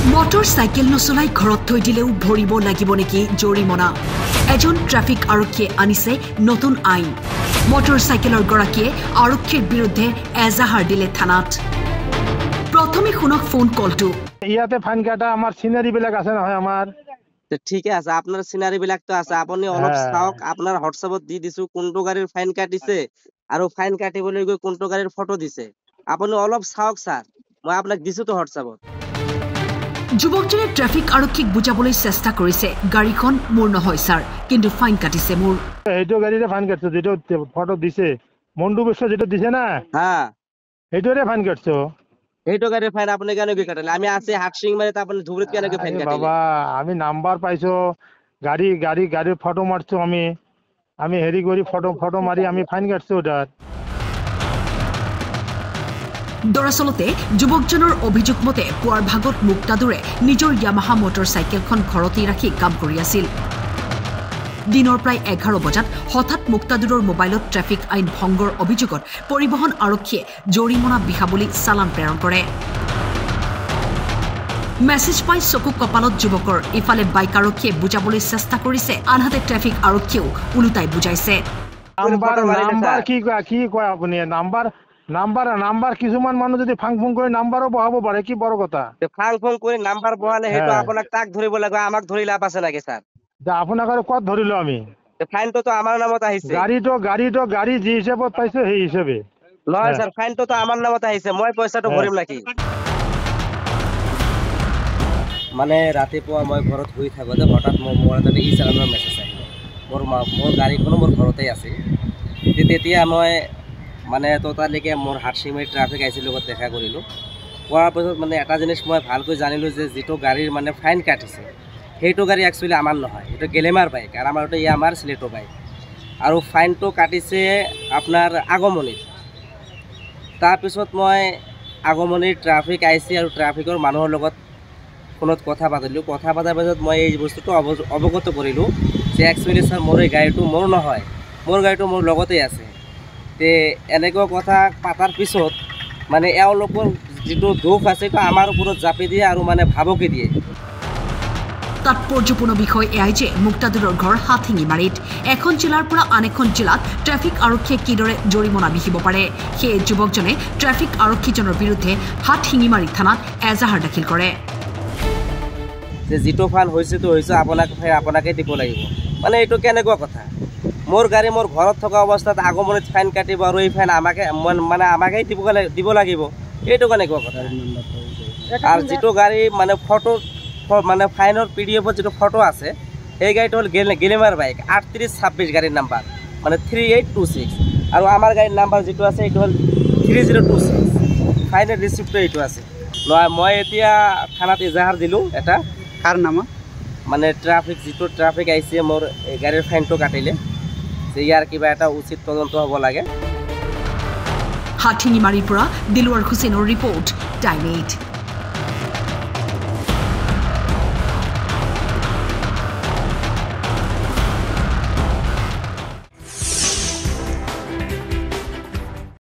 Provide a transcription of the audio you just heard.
motor cycle নচলাই ঘৰত থৈ দিলেও ভৰিব লাগিব নেকি জৰিমনা এজন ট্ৰাফিক আৰক্ষীয়ে আনিছে নতুন আইন মটৰ চাইকেলৰ গৰাকীয়ে আৰক্ষীৰ বিৰুদ্ধে এজাহাৰ দিলে থানাত প্ৰথমে শুনক ফোন কলটো ইয়াতে ফাইন কাটা আমাৰ সিনাৰি বিলাক আছে নহয় আমাৰ ঠিক আছে আপনার সিনারি বিলাক তো আছে আপনি অলপ চাওক আপনার হোয়াটসঅ্যাপত দি দিছো কোনটো গাড়ীৰ ফাইন কাটিছে আৰু ফাইন কাটিবলৈ গৈ কোনটো গাড়ীৰ ফটো দিছে আপনি অলপ চাওক স্যাৰ মই আপোনাক দিছো তো হোয়াটসঅ্যাপত যুৱকজনে ট্ৰাফিক আৰক্ষীক বুজাবলৈ চেষ্টা কৰিছে গাড়ীখন মোৰ নহয় স্যাৰ কিন্তু ফাইন কাটিছে মোৰ এইটো গাড়ীৰে ফাইন কাটছো যেটো ফটো দিছে মন্ডু বিশ্ব যেটো দিছে না হ্যাঁ এইটোৰে ফাইন কাটছো এইটো গাড়ীৰ ফাইন আপনি কেন কি কাটলে আমি আছে হাটসিং মাৰে আপনি ধুবুৰীত কেন কি ফাইন কাটিলে বাবা আমি নাম্বাৰ পাইছো গাড়ীৰ ফটো মাৰছো আমি হেৰি কৰি ফটো মাৰি আমি ফাইন কাটছো ওটাত দৰাচলতে যুৱকজনৰ অভিযোগ মতে পুৱাৰ ভাগত মুক্তাদুৰে নিজৰ ইয়ামাহা মটৰ চাইকেলখন ঘৰতেই ৰাখি কাম কৰি আছিল দিনৰ প্ৰায় 11 বজাত হঠাৎ মুক্তাদুৰৰ মোবাইলত ট্ৰাফিক আইন ভংগৰ অভিযোগত পৰিবহণ আৰক্ষীয়ে জৰিমনা বিহাবলী চালান প্ৰেৰণ কৰে মেছেজ পাই চকু কপালত যুৱকৰ ইফালে বাইক আৰক্ষীয়ে বুজাবলৈ চেষ্টা কৰিছে আনহাতে ট্ৰাফিক আৰক্ষীয়েও উলুটাই বুজাইছে নাম্বাৰ কি কয় আপুনি নাম্বাৰ কিছুমান মানুহ যদি ফাং ফুং কৰি নাম্বাৰো বহাব পাৰে কি বড় কথা ফাং ফুং কৰি নাম্বাৰ বহালে হেতু আপোনাক তাক ধৰিব লাগে আমাক ধৰি লাভ আছে নাকি স্যাৰ আপোনাক আৰু কত ধৰিলো আমি ফাইনটো তো আমাৰ নামত আহিছে গাড়ী যি হিচাপত পাইছো সেই হিচাপে নহয় স্যাৰ ফাইনটো তো আমাৰ নামত আহিছে মই পইচাটো ভৰিম নাকি মানে ৰাতিপুৱা মই ঘৰত শুই থাকোতে হঠাৎ মোৰ এটা ইনষ্টাগ্ৰামৰ মেছেজ আহিল মোৰ গাড়ীখনো মোৰ ঘৰতেই আছে তেতিয়া মই মানে ততালিকে মোৰ হাটসিমাৰী ট্ৰাফিক আইচিৰ লগত দেখা কৰিলোঁ কৰাৰ পিছত মানে এটা জিনিস মই ভালকৈ জানিলোঁ যে যিটো গাড়ীৰ মানে ফাইন কাটিছে সেইটো গাড়ী একচুৱেলি আমাৰ নহয় এইটো গেলেমাৰ বাইক আৰু আমাৰ এইটো ইয়ামাৰ সিলেটো বাইক আৰু ফাইনটো কাটিছে আপোনাৰ আগমনিত তাৰপিছত মই আগমনিৰ ট্ৰাফিক আইচি আৰু ট্ৰাফিকৰ মানুহৰ লগত ফোনত কথা পাতিলোঁ কথা পতাৰ পিছত মই এই বস্তুটো অৱগত কৰিলোঁ যে একচুৱেলি স্যাৰ মোৰ এই গাড়ীটো মোৰ নহয় মোৰ গাড়ীটো মোৰ লগতেই আছে তে এনেকুৱা কথা পাতাৰ পিছত মানে এওঁলোকৰ যিটো দোষ আছে সেইটো আমাৰ ওপৰত জাপি দিয়ে আৰু মানে ভাবকে দিয়ে তাৎপৰ্যপূৰ্ণ বিষয় এয়াই যে মুক্তাদুৰৰ ঘৰ হাতশিঙিমাৰীত এখন জিলাৰ পৰা আন এখন জিলাত ট্ৰাফিক আৰক্ষীয়ে কিদৰে জৰিমনা বিহিব পাৰে সেয়ে যুৱকজনে ট্ৰাফিক আৰক্ষীজনৰ বিৰুদ্ধে হাতশিঙিমাৰী থানাত এজাহাৰ দাখিল কৰে যে যিটো ফাইন হৈছেতো হৈছে আপোনাকে দিব লাগিব মানে এইটো কেনেকুৱা কথা মোৰ গাড়ী মোৰ ঘৰত থকা অৱস্থাত আগমনিত ফাইন কাটিব আৰু এই ফাইন আমাকেই দিব লাগিব এইটো কেনেকুৱা কথা আৰু যিটো গাড়ী মানে ফটো মানে ফাইনৰ পিডিএফত যিটো ফটো আছে সেই গাড়ীটো হ'ল গেলেমাৰ বাইক 3826 গাড়ীৰ নাম্বাৰ মানে 3826 আৰু আমাৰ গাড়ীৰ নাম্বাৰ যিটো আছে এইটো হ'ল 3026 ফাইনৰ ৰিচিপ্টটো এইটো আছে নহয় মই এতিয়া থানাত এজাহাৰ দিলোঁ এটা কাৰ নাম মানে যিটো ট্ৰাফিক আহিছে মোৰ গাড়ীৰ ফাইনটো কাটিলে যে ইয়াৰ কিবা এটা উচিত তদন্ত হ'ব লাগে হাতশিঙিমাৰীৰ পৰা দিলৱাৰ হুছেইনৰ ৰিপৰ্ট টাইম 8